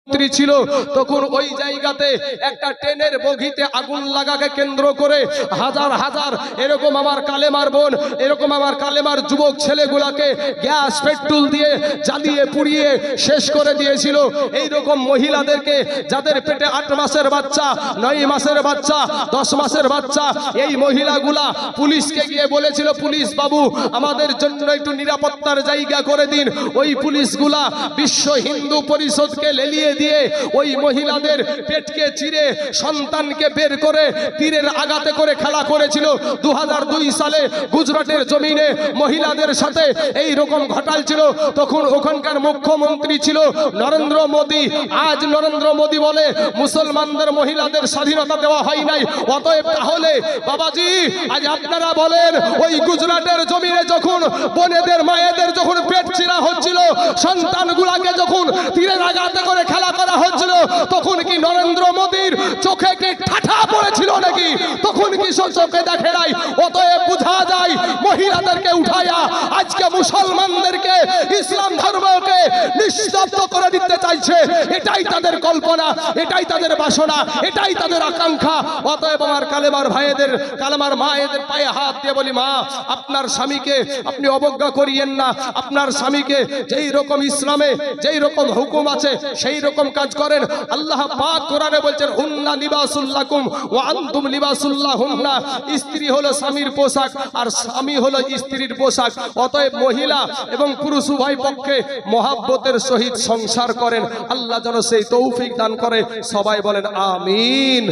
ছিল তখন ওই জায়গাতে একটা ট্রেনের বগিতে আগুন লাগাকে কেন্দ্র করে হাজার হাজার এরকম আমার কালেমার বোন, এরকম আমার কালেমার যুবক ছেলেগুলাকে গ্যাস পেট্রোল দিয়ে জ্বালিয়ে পুড়িয়ে শেষ করে দিয়েছিল। এই রকম মহিলাদেরকে যাদের পেটে 8 মাসের বাচ্চা, 9 মাসের বাচ্চা, 10 মাসের বাচ্চা, এই মহিলাগুলা পুলিশকে গিয়ে বলেছিল, পুলিশ বাবু আমাদের জন্য একটু নিরাপত্তার জায়গা করে দিন। ওই পুলিশগুলা বিশ্ব হিন্দু পরিষদকে লেলিয়ে দিয়ে ওই মহিলাদের পেটকে চিরে সন্তানকে বের করে তীরের আঘাতে করে খেলা করেছিল। 2002 সালে গুজরাটের জমিনে মহিলাদের সাথে এই রকম ঘটালছিল। তখন ওখানকার মুখ্যমন্ত্রী ছিল নরেন্দ্র মোদী। আজ নরেন্দ্র মোদী বলে মুসলমানদের মহিলাদের স্বাধীনতা দেওয়া হয় নাই। অতএব তাহলে বাবাজি আজ আপনারা বলেন ওই গুজরাটের জমিনে যখন বোনেদের মায়েদের যখন পেট চিরা হচ্ছিল, সন্তানগুলাকে যখন তীরের আঘাতে করে খেলা করা হচ্ছিল, তখন কি নরেন্দ্র মোদীর চোখে কি ঠাঠা পড়েছিল নাকি? তখন কি চোখে দেখে নাই? অতএব বোঝা যায় মহিলাদেরকে উঠায়া আজকে মুসলমানদেরকে, ইসলাম ধর্মকে নিস্তব্ধ করে দিতে চাইছে। এটাই তাদের কল্পনা, এটাই তাদের বাসনা, এটাই তাদের আকাঙ্ক্ষা। অতএব আমার কালেমার ভাইদের, কালেমার মায়েদের পায়ে হাত দিয়ে বলি, মা আপনার স্বামীকে আপনি অবজ্ঞা করিয়েন না। আপনার স্বামীকে যেই রকম ইসলামে যেই রকম হুকুম আছে সেই রকম কাজ করেন। আল্লাহ পাক কোরআনে বলছেন হুন্না লিবাসুল লাকুম ওয়া আনতুম লিবাসুল লাহুন্না। স্ত্রী হলো স্বামীর পোশাক আর স্বামী হলো স্ত্রীর পোশাক। অতএব মহিলা এবং পুরুষ উভয় পক্ষে মহাব্বতের সহিত সংসার করেন। আল্লাহ যেন সেই তৌফিক দান করে। সবাই বলেন আমিন।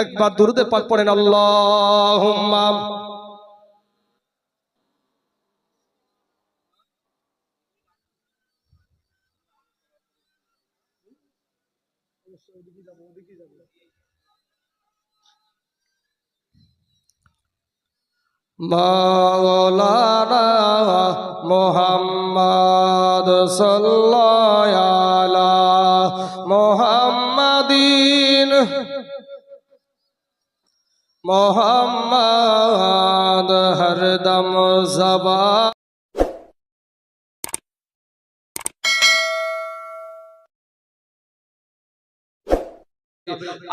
একবার দুরূদে পাক পড়েন আল্লাহুম্মা। মাওলানা মুহাম্মদ সাল্লাল্লাহু আলা মুহাম্মাদিন মুহাম্মদ হরদম জবা।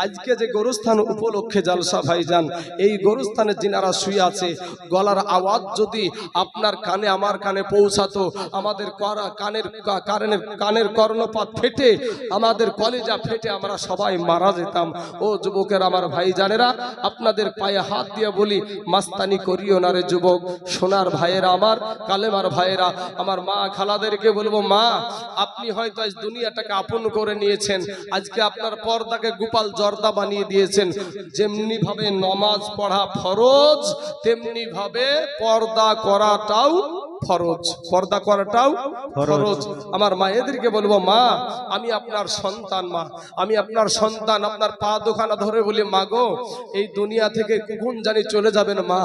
আজকে যে গোরস্থান উপলক্ষে জালসা ভাইজান, এই গোরস্থানে যিনারা শুয়ে আছে, গলার আওয়াজ যদি আপনার কানে আমার কানে পৌঁছাতো, আমাদের কানের কর্ণপাত ফেটে, আমাদের কলেজা ফেটে আমরা সবাই মারা যেতাম। ও যুবকের আমার ভাইজানেরা, আপনাদের পায়ে হাত দিয়ে বলি মাস্তানি করিও না রে যুবক। সোনার ভাইয়েরা, আমার কালেমার ভাইয়েরা, আমার মা খালাদেরকে বলবো, মা আপনি হয়তো আজ দুনিয়াটাকে আপন করে নিয়েছেন, আজকে আপনার পর্দাকে গোপাল জর্দা বানিয়ে দিয়েছেন। যেমনি ভাবে নমাজ পড়া ফরজ, তেমনি ভাবে পর্দা করাটাও ফরজ, পর্দা করাটাও ফরজ। আমার মায়েদেরকে বলবো, মা আমি আপনার সন্তান, মা আমি আপনার সন্তান, আপনার পা দোখানা ধরে বলি, মা গো এই দুনিয়া থেকে কখন জানি চলে যাবেন মা,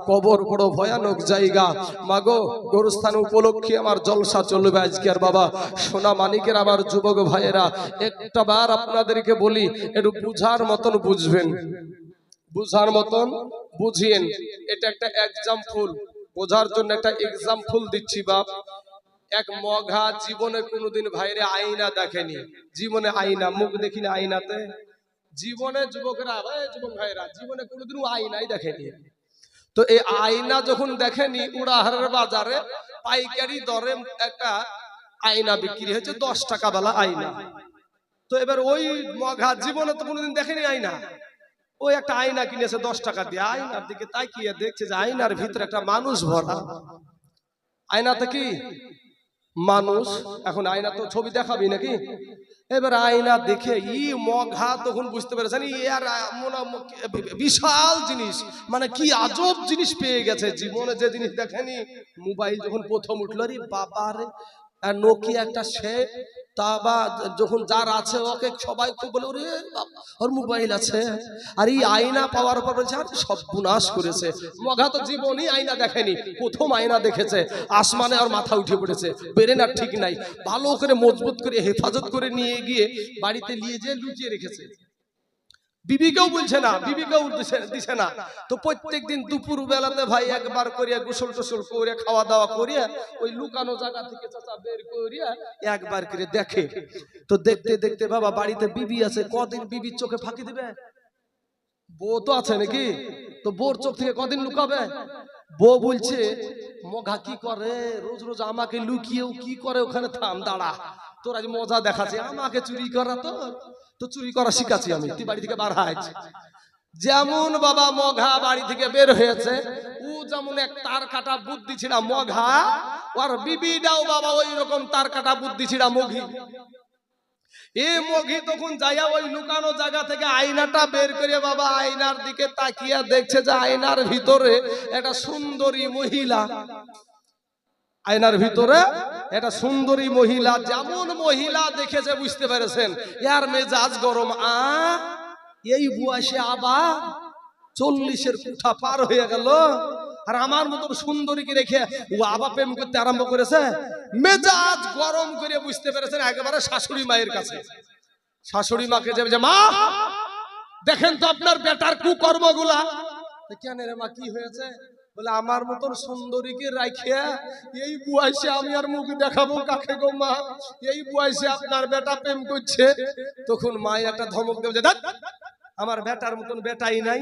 কবর বড় ভয়ানক জায়গা। মা গো গোরস্থান উপলক্ষে আমার জলসা চলবে আজকে। আর বাবা সোনা মানিকের আমার যুবক ভাইয়েরা, একটা বার আপনাদেরকে বলি একটু বুঝার মতন বুঝবেন, বুঝার মতন বুঝিয়েন। এটা একটা এক্সাম্পল, বোঝার জন্য একটা এক্সাম্পল দিচ্ছি। বাপ এক মঘা জীবনে কোনোদিন ভাইরে আয়না দেখেনি, জীবনে আয়না মুখ দেখিনি আয়নাতে, জীবনে যুবকেরা, যুবক ভাইরা জীবনে কোনোদিন আয়নাই দেখেনি। তো এই আয়না যখন দেখেনি, উড়াহারের বাজারে পাইকারি দরে একটা আয়না বিক্রি হয়েছে 10 টাকা বেলা আয়না। তো এবার ওই মঘা জীবনে তো কোনোদিন দেখেনি আয়না, ওই একটা আয়না কিনেছে 10 টাকা দিয়ে। আয়নার দিকে তাকিয়ে দেখছে যে আয়নার ভিতরে একটা মানুষ ভরা। আয়নাতে কি মানুষ? এখন আয়না তো ছবি দেখাবি নাকি? এবার আয়না দেখে ই মঘা তখন বুঝতে পেরেছেন ইয়ার বিশাল জিনিস, মানে কি আজব জিনিস পেয়ে গেছে, জীবনে যে জিনিস দেখেনি। মোবাইল যখন প্রথম উঠলো, রে বাবা রে, আর নোকিয়া একটা সে তা বা যখন যার আছে ওকে সবাই খুব বলে ওরে ওর মোবাইল আছে। আর এই আয়না পাওয়ার পর বলছে আর সব বুনাশ করেছে। মঘা তো জীবনই আয়না দেখেনি, প্রথম আয়না দেখেছে। আসমানে আর মাথা উঠে পড়েছে, বেরেন আর ঠিক নাই, ভালো করে মজবুত করে হেফাজত করে নিয়ে গিয়ে বাড়িতে নিয়ে যেয়ে লুকিয়ে রেখেছে। বিবিকেও বলছে না, বিবিকেও দিছে না। তো প্রত্যেক দিন দুপুর বেলাতে ভাই একবার করিয়া গোসল টোসল করে খাওয়া দাওয়া করিয়া ওই লুকানো জায়গা থেকে চাচা বের করিয়া একবার করে দেখে। তো দেখতে দেখতে বাবা বাড়িতে বিবি আছে, কদিন বিবির চোখে ফাঁকি দিবে? বউ তো আছে নাকি, তো বোর চোখ থেকে কদিন লুকাবে? বউ বলছে মঘা কি করে রোজ রোজ আমাকে লুকিয়েও কি করে, ওখানে থাম দাঁড়া, তোর আজ মজা দেখাচ্ছে। আমাকে চুরি করা, তো চুরি করা শিখাচ্ছি আমি, তুই বাড়ি থেকে বার হাইছে। যেমন বাবা মঘা বাড়ি থেকে বের হয়েছে, ও যেমন এক তার কাটা বুদ্ধি ছিড়া মঘা, আর বিবিটাও বাবা ওই রকম তার কাটা বুদ্ধি ছিড়া মঘি। এ মঘি তখন যাইয়া ওই লুকানো জায়গা থেকে আয়নাটা বের করে বাবা আয়নার দিকে তাকিয়া দেখছে যে আয়নার ভিতরে একটা সুন্দরী মহিলা, আয়নার ভিতরে একটা সুন্দরী মহিলা। যেমন মহিলা দেখেছে বুঝতে পেরেছেন ইয়ার মেজাজ গরম। এই বয়সে আবার 40-এর কুঠা পার হয়ে গেল, আর আমার মতন সুন্দরীকে রেখে ও আবার প্রেম করতে আরম্ভ করেছে। মেজাজ গরম করে বুঝতে পেরেছেন একেবারে শাশুড়ি মায়ের কাছে। শাশুড়ি মাকে যে মা দেখেন তো আপনার বেটার কুকর্মগুলা। কেন রে মা, কি হয়েছে? বলে আমার মতন সুন্দরীকে রাখিয়া এই বয়সে আমি আর মুখ দেখাবো কাকে গো মা, এই বয়সে আপনার বেটা প্রেম করছে। তখন মা একটা ধমক দেবে, আমার বেটার মতন বেটাই নাই,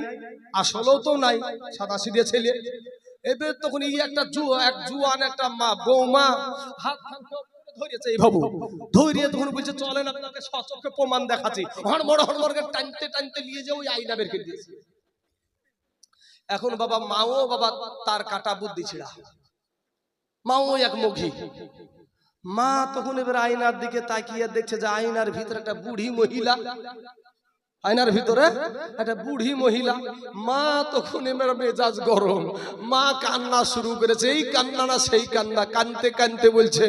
আসলেও তো নাই, সাদা সিধে ছেলে। এবার তখন এই একটা জুয়ান একটা মা বৌমা হাত ধরেছে এইভাবে ধরিয়ে, তখন বলছে চলেন আপনাকে সচক্ষে প্রমাণ দেখাচ্ছি। হড়মড় টানতে টানতে নিয়ে যে ওই আয়না বের করে দিয়েছে। এখন বাবা মাও বাবা তার কাটা বুদ্ধি ছিড়া, মাও এক মঘি। মা তখন এবার আয়নার দিকে তাকিয়ে দেখছে যে আয়নার ভিতরে একটা বুড়ি মহিলা, আয়নার ভিতরে একটা বুড়ি মহিলা। মা তখন এবার মেজাজ গরম, মা কান্না শুরু করেছে। এই কান্না না সেই কান্না, কানতে কানতে বলছে,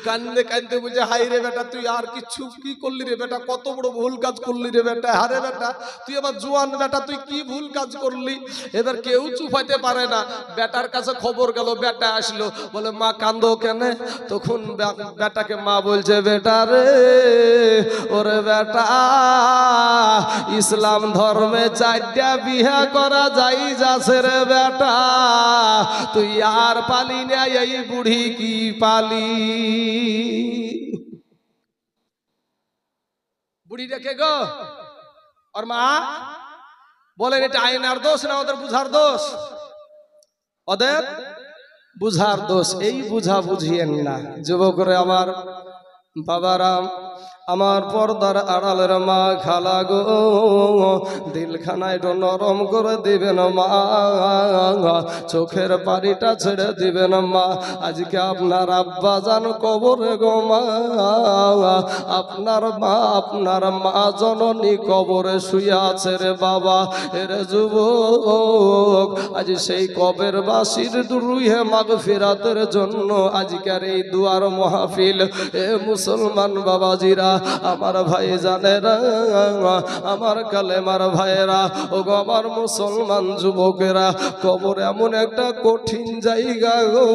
কানতে কানতে বলছে হাই রে বেটা তুই আর কিছু কি করলি রে বেটা, কত বড় ভুল কাজ করলি রে বেটা, হারে বেটা তুই আবার জোয়ান বেটা, তুই কি ভুল কাজ করলি। এবার কেউ চুপাইতে পারে না। বেটার কাছে খবর গেল, বেটা আসলো, বলে মা কান্দো কেন? তখন বেটাকে মা বলছে বেটা রে, ওরে বেটা ইসলাম ধর্মে 4টা বিয়া করা যাই যাচ্ছে রে বেটা, তুই আর পালি না, এই বুড়ি কি পালি? বুড়িটা কে গো? আর মা বলেন এটা আইনার দোষ না ওদের বুঝার দোষ? ওদের বুঝার দোষ। এই বুঝা বুঝিয়েন না যুবকরে আমার, বাবারাম আমার পর্দার আড়ালের মা খালা গো, দিলখানায় নরম করে দিবেন মা, চোখের পানিটা ছেড়ে দিবেন মা। আজকে আপনার আব্বা জান কবরে গো মা, আপনার মা জননী কবরে শুয়ে আছে রে বাবা। এর যুবক আজ সেই কবের বাসির রুহে মাগফিরাতের জন্য আজকের এই দুয়ার মাহফিল। এ মুসলমান বাবাজিরা, আমার ভাই জানেরা, আমার কালেমার ভাইয়েরা, ও গো আমার মুসলমান যুবকেরা, কবর এমন একটা কঠিন জায়গা গো।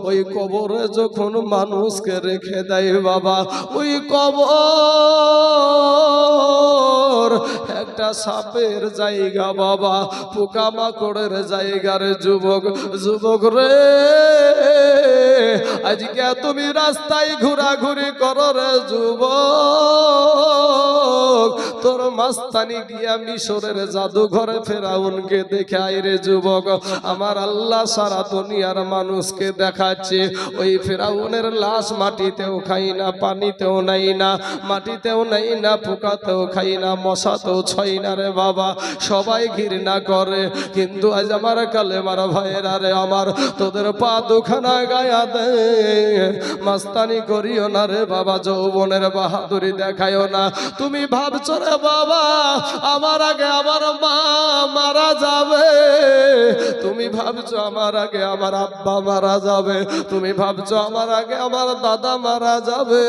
ওই কবরে যখন মানুষকে রেখে দেয় বাবা, ওই কবর একটা সাপের জায়গা বাবা, পোকামাকড়ের জায়গার যুবক রে। আজকে তুমি রাস্তায় ঘোরাঘুরি করো রে যুবক, তোর মাস্তানি গিয়া মিশরের জাদুঘরে ফেরাউনকে দেখে আয় রে যুবক। আমার আল্লাহ সারা দুনিয়ার মানুষকে দেখাচ্ছে ওই ফেরাউনের লাশ মাটিতেও খাই না, পানিতেও নাই না, মাটিতেও নাই না, পোকাতেও খাই না, মশাতেও ছয় না রে বাবা, সবাই ঘৃণা করে। কিন্তু আজ আমার কালেমার ভাইয়েরা রে আমার, তোদের পা দুখানা গায়া দে, মাস্তানি করিও না রে বাবা, যৌবনের বাহাদুরি দেখায়ও না। তুমি ভাবছো রে বাবা আমার আগে আমার মা মারা যাবে, তুমি ভাবছো আমার আগে আমার আব্বা মারা যাবে, তুমি ভাবছো আমার আগে আমার দাদা মারা যাবে।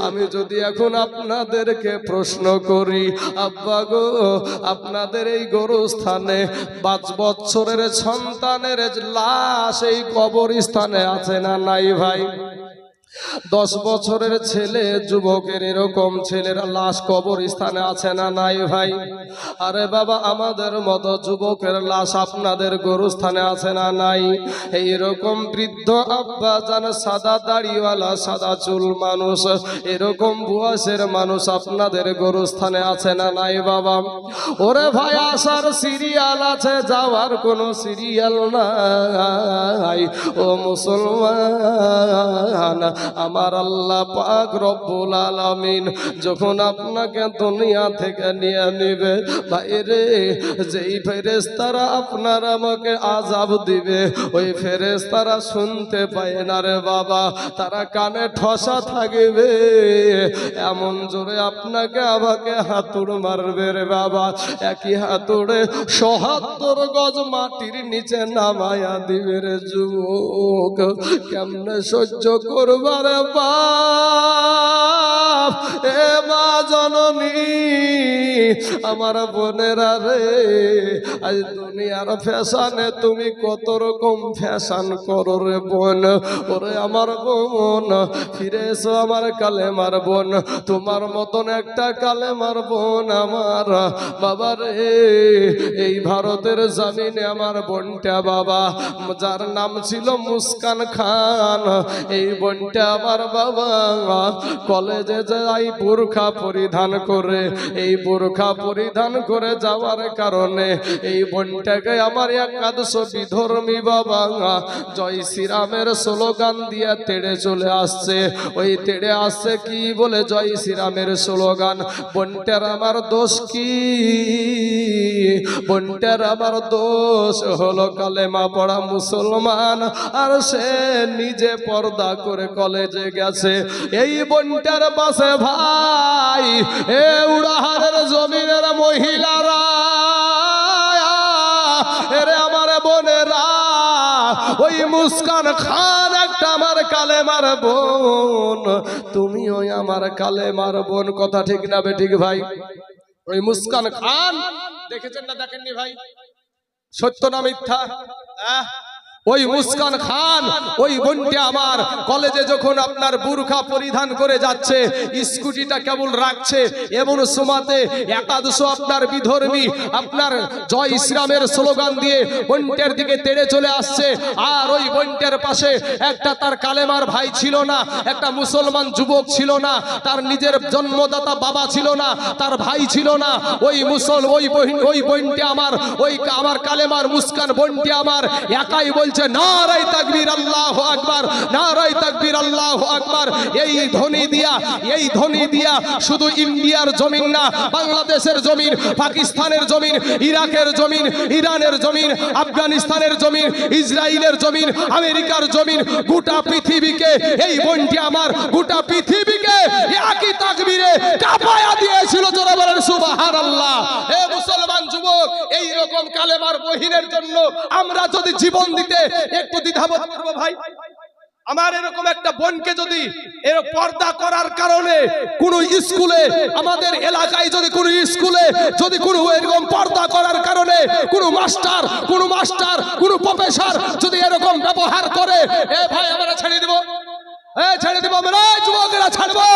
আমি যদি এখন আপনাদেরকে প্রশ্ন করি, আব্বা গো আপনাদের এই গোরস্থানে 5 বছরের সন্তানের লাশ এই কবরস্থানে আছে না নাই ভাই? 10 বছরের ছেলে যুবকের এরকম ছেলেরা লাশ কবরস্থানে আছে না নাই ভাই? আরে বাবা, আমাদের মতো যুবকের লাশ আপনাদের গোরস্থানে আছে না নাই? এইরকম বৃদ্ধ আব্বা জান, সাদা দাড়িওয়ালা, সাদা চুল মানুষ, এরকম বয়সের মানুষ আপনাদের গোরস্থানে আছে না নাই বাবা? ওরে ভাই, আসার সিরিয়াল আছে, যাওয়ার কোনো সিরিয়াল নাই। ও মুসলমান, আমার আল্লাহ পাক রব্বুল আলামিন যখন আপনাকে দুনিয়া থেকে নিয়ে নিবে বাইরে, যেই ফেরেশতারা আপনার আমাকে আযাব দিবে, ওই ফেরেশতারা শুনতে পায় না রে বাবা, তারা কানে ঠসা থাকবে, এমন জোরে আপনাকে আমাকে হাতুড় মারবে রে বাবা, একই হাতুড়ে ৭৭ গজ মাটির নিচে নামায়া দিবে রে যুবক। কেমনে সহ্য করবার বাপ, এ মা জননী, আমার বোনেরা রে, আজ দুনিয়ার ফ্যাশনে তুমি কত রকম ফ্যাশন করো রে বোন। ওরে আমার বোন, ফিরে এসো আমার কালেমার বোন, তোমার মতন একটা কালেমার বোন আমার বাবা রে, এই ভারতের জমিনে আমার বোনটা বাবা, যার নাম ছিল মুস্কান খান, এই বোনটা আমার বাবা কলেজে যাই বোরখা পরিধান করে, এই বোরখা পরিধান করে যাওয়ার কারণে এই বোনটাকে আমার একাদশ বিধর্মী বাবা জয় শ্রীরামের স্লোগান দিয়ে তেড়ে চলে আসছে। ওই তেড়ে আসছে কি বলে? জয় শ্রীরামের স্লোগান। বোনটার আমার দোষ কি? বোনটার আমার দোষ হলো কালেমা পড়া মুসলমান, আর সে নিজে পর্দা করে কলেজে গেছে। এই বোনটার পাশে ভাই, এ উড়াহারের জমিনের মহিলারা, এরে আমার বোনেরা, ওই মুস্কান খান একটা আমার কালেমার বোন, তুমি ওই আমার কালেমার বোন। কথা ঠিক না বেঠিক ভাই? ওই মুস্কান খান দেখেছেন না দেখেননি ভাই? সত্য না মিথ্যা? ওই মুস্কান খান, ওই বোনটা আমার কলেজে যখন আপনার বুরখা পরিধান করে যাচ্ছে, স্কুটিটা কেবল রাখছে, এমন সময়তে একাদশ আপনার বিধর্মী আপনার জয় শ্রীরামের স্লোগান দিয়ে বোনটার দিকে তেড়ে চলে আসছে। আর ওই বোনটার পাশে একটা তার কালেমার ভাই ছিল না, একটা মুসলমান যুবক ছিল না, তার নিজের জন্মদাতা বাবা ছিল না, তার ভাই ছিল না। ওই বোনটা আমার, ওই আমার কালেমার মুস্কান বোনটা আমার একাই বলছে নারায়ে তাকবীর আল্লাহু আকবার, নারায়ে তাকবীর আল্লাহু আকবার। এই ধ্বনি দিয়া শুধু ইন্ডিয়ার জমিন না, বাংলাদেশের জমিন, পাকিস্তানের জমিন, ইরাকের জমিন, ইরানের জমিন, আফগানিস্তানের জমিন, ইসরায়েলের জমিন, আমেরিকার জমিন, গোটা পৃথিবীকে এই বোনটি আমার গোটা পৃথিবীকে একই তাকবীরে কাঁপায়া দিয়েছিল। জোরে বলেন সুবহানাল্লাহ। হে মুসলমান যুবক, এই রকম কালেমার বহিনের জন্য আমরা যদি জীবন দিতে একটু দ্বিধাবোধ করব ভাই? আমার এরকম একটা বোনকে যদি এর পর্দা করার কারণে কোন স্কুলে, আমাদের এলাকায় যদি কোন স্কুলে যদি কোন এরকম পর্দা করার কারণে কোন মাস্টার কোন প্রফেসর যদি এরকম ব্যবহার করে, এ ভাই আমরা ছেড়ে দেব, ছেড়ে দিব আমরা, যুবকেরা ছাড়বো।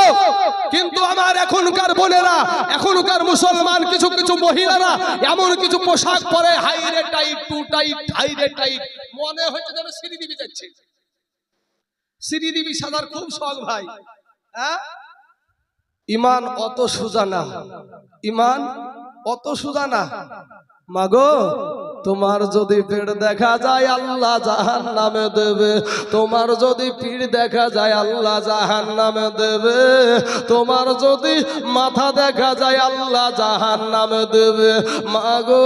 কিন্তু আমার এখনকার বোনেরা, এখনকার মুসলমান কিছু কিছু মহিলারা এমন কিছু পোশাক পরে, হাইরে টাইট, টু টাইট, হাইরে টাইট, মনে হচ্ছে যেন শ্রীদেবী যাচ্ছে। শ্রীদেবী সাদার খুব শখ ভাই। ইমান অত সোজা না, ইমান অত সোজা না। মাগো, তোমার যদি পিঠ দেখা যায় আল্লাহ জাহান্নামে দেবে, তোমার যদি পিঠ দেখা যায় আল্লাহ জাহান্নামে দেবে, তোমার যদি মাথা দেখা যায় আল্লাহ জাহান্নামে দেবে। মাগো,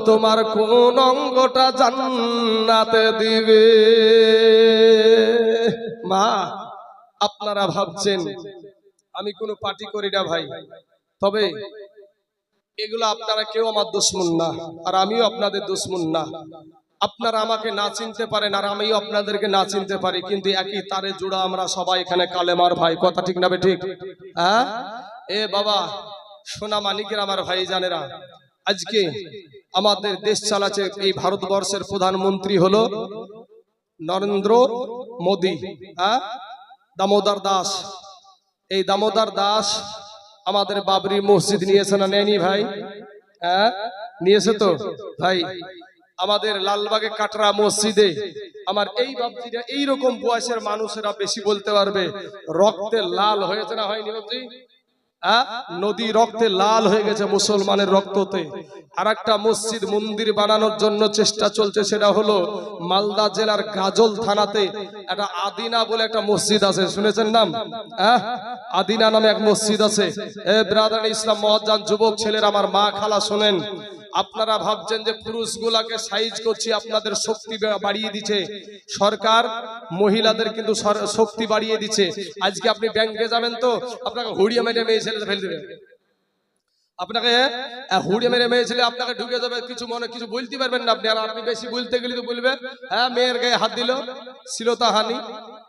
তোমার কোন অঙ্গটা জান্নাতে দিবে? মা, আপনারা ভাবছেন আমি কোনো পার্টি করি না ভাই, তবে এগুলো আপনারা কেউ আমার দুশমন না, আর আমিও আপনাদের দুশমন না। আপনারা আমাকে না চিনতে পারেন, আর আমিও আপনাদেরকে না চিনতে পারি, কিন্তু একই তারে জোড়া আমরা সবাই এখানে কালেমার ভাই। কথা ঠিক না ঠিক? হ্যাঁ, এ বাবা, সোনা মানিকের আমার ভাই জানেরা, আজকে আমাদের দেশ চালাচ্ছে এই ভারতবর্ষের প্রধানমন্ত্রী হলো নরেন্দ্র মোদি, হ্যাঁ, দামোদর দাস। এই দামোদর দাস আমাদের বাবরি মসজিদ নিয়েছে না নেয়নি ভাই? হ্যাঁ, নিয়েছে তো ভাই। আমাদের লালবাগে কাটরা মসজিদে আমার এই বাবজিরা, এইরকম বয়সের মানুষেরা বেশি বলতে পারবে, রক্তে লাল হয়েছে না হয়নি বাবজি? নদী রক্তে লাল হয়ে গেছে মুসলমানের রক্ততে। আর একটা মসজিদ মন্দির বানানোর জন্য চেষ্টা চলছে, সেটা হলো মালদা জেলার গাজল থানাতে একটা আদিনা বলে একটা মসজিদ আছে, শুনেছেন নাম? আদিনা নামে এক মসজিদ আছে। ব্রাদার ইসলাম মহাজান যুবক ছেলের, আমার মা খালা শোনেন, আপনারা ভাবছেন যে পুরুষগুলাকে সাইজ করছি, আপনাদের শক্তি বাড়িয়ে দিচ্ছে সরকার, মহিলাদের কিন্তু শক্তি বাড়িয়ে দিচ্ছে। আজকে আপনি ব্যাংকে যাবেন তো আপনাকে হুড়িয়ে মেরে মেয়ে ছেলে ফেলে দেবে, আপনাকে হুড়িয়ে মেরে মেয়ে ছেলে আপনাকে ঢুকে যাবে, কিছু মনে কিছু বলতে পারবেন না আপনি। আর আপনি বেশি বলতে গেলে তো বলবে হ্যাঁ মেয়ের গায়ে হাত দিল, শ্লীলতা হানি।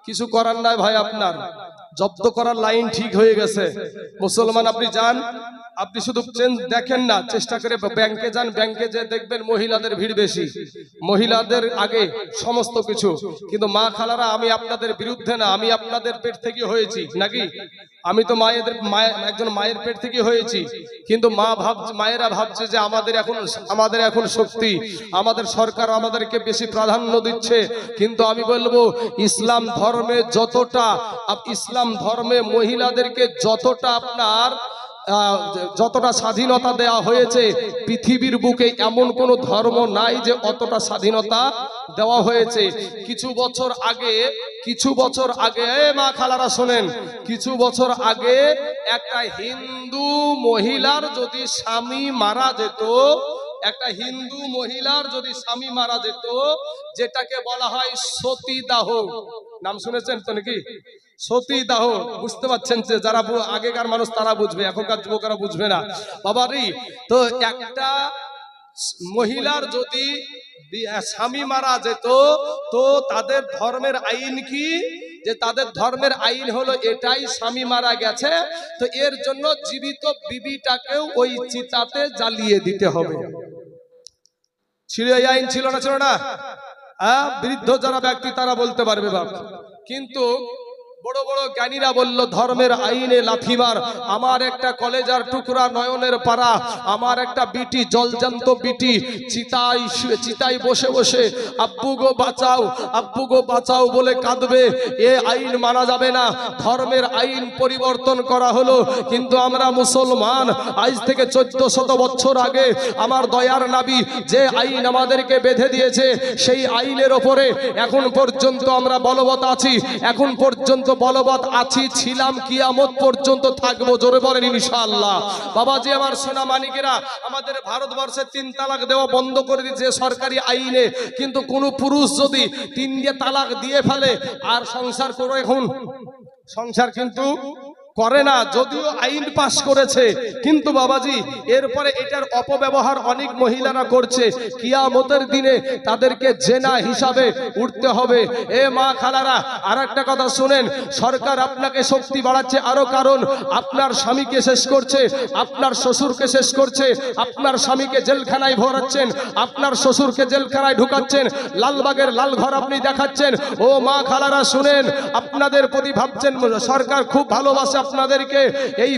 কিছু করার নাই ভাই, আপনার জব্দ করার লাইন ঠিক হয়ে গেছে। মুসলমান আপনি যান, আপনি শুধু দেখেন না, চেষ্টা করে ব্যাংকে যান, ব্যাংকে যে দেখবেন মহিলাদের ভিড় বেশি, মহিলাদের আগে সমস্ত কিছু। কিন্তু মা খালারা, আমি আপনাদের বিরুদ্ধে না, আমি আপনাদের পেট থেকে হয়েছি নাকি? আমি তো একজন মায়ের পেট থেকে হয়েছি, কিন্তু মায়েরা ভাবছে যে আমাদের এখন শক্তি, আমাদের সরকার আমাদেরকে বেশি প্রাধান্য দিচ্ছে। কিন্তু আমি বলবো ইসলাম ধর্মে ইসলাম ধর্মে মহিলাদেরকে যতটা স্বাধীনতা দেওয়া হয়েছে, পৃথিবীর বুকে এমন কোন ধর্ম নাই যে অতটা স্বাধীনতা দেওয়া হয়েছে। কিছু বছর আগে মা খালারা শোনেন, কিছু বছর আগে একটা হিন্দু মহিলার যদি স্বামী মারা যেত, একটা হিন্দু মহিলার যদি স্বামী মারা যেত, যেটাকে বলা হয় সতীদাহ, নাম শুনেছেন তো নাকি? সতীদাহ, বুঝতে পারছেন? যে যারা আগেকার মানুষ তারা বুঝবে, এখনকার যুবকরা বুঝবে না বাবারি। তো একটা মহিলার যদি স্বামী মারা যেত, তো তাদের ধর্মের আইন কি? যে তাদের ধর্মের আইন হলো এটাই, স্বামী মারা গেছে তো এর জন্য জীবিত বিবিটাকেও ওই চিতাতে জ্বালিয়ে দিতে হবে। ছিল এই আইন, ছিল না? বৃদ্ধ যারা ব্যক্তি তারা বলতে পারবে বাপ। কিন্তু বড় বড় জ্ঞানীরা বলল ধর্মের আইনে লাথিমার। আমার একটা কলেজার টুকরা নয়নের পাড়া, আমার একটা বিটি, জলজান্ত বিটি, চিতায় বসে বসে আব্বু গো বাঁচাও বলে কাঁদবে। এ আইন মানা যাবে না, ধর্মের আইন পরিবর্তন করা হলো। কিন্তু আমরা মুসলমান, আজ থেকে 1400 বছর আগে আমার দয়ার নবী যে আইন আমাদেরকে বেঁধে দিয়েছে, সেই আইনের ওপরে এখন পর্যন্ত আমরা বলবৎ আছি, এখন পর্যন্ত বলবৎ আছি, ছিলাম, কিয়ামত পর্যন্ত থাকবো। জোরে বলেন ইনশাআল্লাহ। বাবাজি আমার সোনা মানিকেরা, আমাদের ভারতবর্ষে 3 তালাক দেওয়া বন্ধ করে দিয়েছে সরকারি আইনে। কিন্তু কোন পুরুষ যদি 3 তালাক দিয়ে ফেলে আর সংসার করে, এখন সংসার কিন্তু করে না, যদিও আইন পাশ করেছে, কিন্তু বাবাজি এরপরে এটার অপব্যবহার অনেক মহিলারা করছে। কিয়ামতের দিনে তাদেরকে জেনা হিসাবে উঠতে হবে। এ মা খালারা, আর একটা কথা শুনেন, সরকার আপনাকে শক্তি বাড়াচ্ছে আরো, কারণ আপনার স্বামীকে শেষ করছে, আপনার শ্বশুরকে শেষ করছে, আপনার স্বামীকে জেলখানায় ভরাচ্ছেন, আপনার শ্বশুরকে জেলখানায় ঢুকাচ্ছেন, লালবাগের লালঘর আপনি দেখাচ্ছেন। ও মা খালারা শুনেন, আপনাদের প্রতি ভাবছেন সরকার খুব ভালোবাসে আপনাদেরকে। এই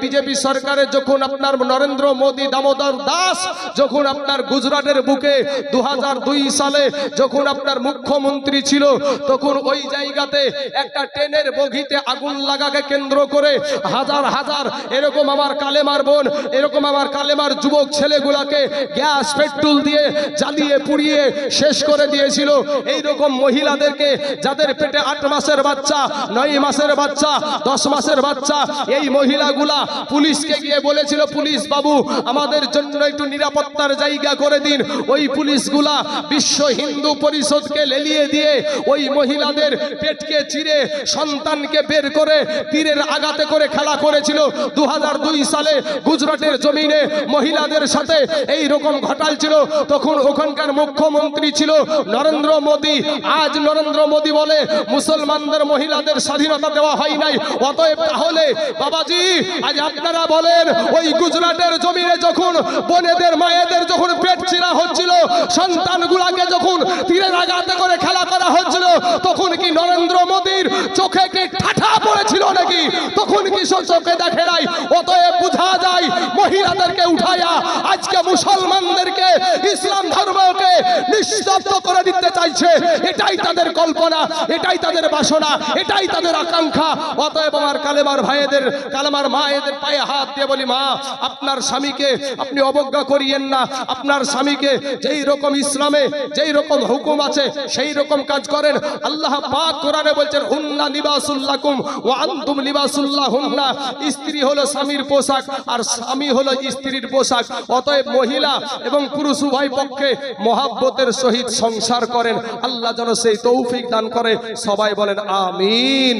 বিজেপি সরকারের যখন আপনার নরেন্দ্র মোদি, দামোদর দাস যখন আপনার গুজরাটের বুকে 2002 সালে যখন আপনার মুখ্যমন্ত্রী ছিল, তখন ওই জায়গাতে একটা ট্রেনের বগিতে আগুন লাগাকে কেন্দ্র করে হাজার এরকম আমার কালেমার বোন, এরকম আমার কালেমার যুবক ছেলেগুলাকে গ্যাস পেট্রোল দিয়ে জ্বালিয়ে পুড়িয়ে শেষ করে দিয়েছিল। এইরকম মহিলাদেরকে যাদের পেটে 8 মাসের বাচ্চা, 9 মাসের বাচ্চা, 10 মাসের বাচ্চা, এই মহিলাগুলা পুলিশকে গিয়ে বলেছিল, পুলিশ বাবু আমাদের জন্য একটু নিরাপত্তার জায়গা করে দিন। ওই পুলিশগুলা বিশ্ব হিন্দু পরিষদকে লেলিয়ে দিয়ে ওই মহিলাদের পেটকে চিরে সন্তানকে বের করে তীরের আঘাতে করে খেলা করেছিল। 2002 সালে গুজরাটের জমিনে মহিলাদের সাথে এই রকম ঘটালছিল। তখন ওখানকার মুখ্যমন্ত্রী ছিল নরেন্দ্র মোদি। আজ নরেন্দ্র মোদি বলে মুসলমানদের মহিলাদের স্বাধীনতা দেওয়া হয় নাই। অতএব তাহলে বাবাজি আজ আপনারা বলেন, ওই গুজরাটের জমিনে যখন বোনেদের মায়েদের যখন পেট চিরা হচ্ছিল, সন্তানগুলাকে যখন তীরের আঘাতে করে খেলা করা হচ্ছিল, তখন কি নরেন্দ্র মোদীর চোখে কি ঠাঠা পড়েছিল নাকি? তখন কি চোখে দেখে নাই? অতএব বোঝা যায় মহিলাদেরকে উঠায়া আজকে মুসলমানদেরকে, ইসলাম ধর্মকে নিস্তব্ধ করে দিতে চাইছে। এটাই তাদের কল্পনা, এটাই তাদের বাসনা, এটাই তাদের আকাঙ্ক্ষা। অতএব আমার কালেমার ভাইদের, কালেমার মায়েদের পায়ে হাত দিয়ে বলি, মা আপনার স্বামীকে আপনি অবজ্ঞা করিয়েন না। আপনার স্বামীকে যেই রকম ইসলামে যেই রকম হুকুম আছে সেই রকম কাজ করেন। আল্লাহ পাক কোরআনে বলছেন, হুন্না লিবাসুল লাকুম ওয়া আনতুম লিবাসুল লাহুন্না। স্ত্রী হলো স্বামীর পোশাক আর স্বামী হলো স্ত্রীর পোশাক। অতএব মহিলা এবং পুরুষ উভয় পক্ষে মহাব্বতের সহিত সংসার করেন। আল্লাহ যেন সেই তৌফিক দান করে। সবাই বলেন আমিন।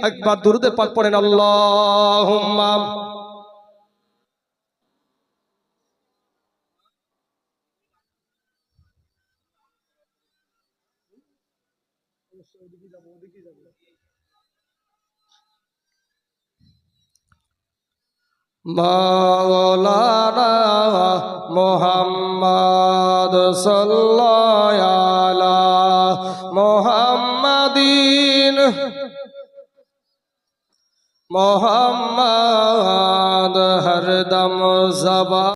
একবার দুরূদে পাক পড়েন, আল্লাহুম্মা। মাওলানা মুহাম্মদ সাল্লাল্লাহু আলা মুহাম্মাদিন মুহাম্মদ হরদম জবা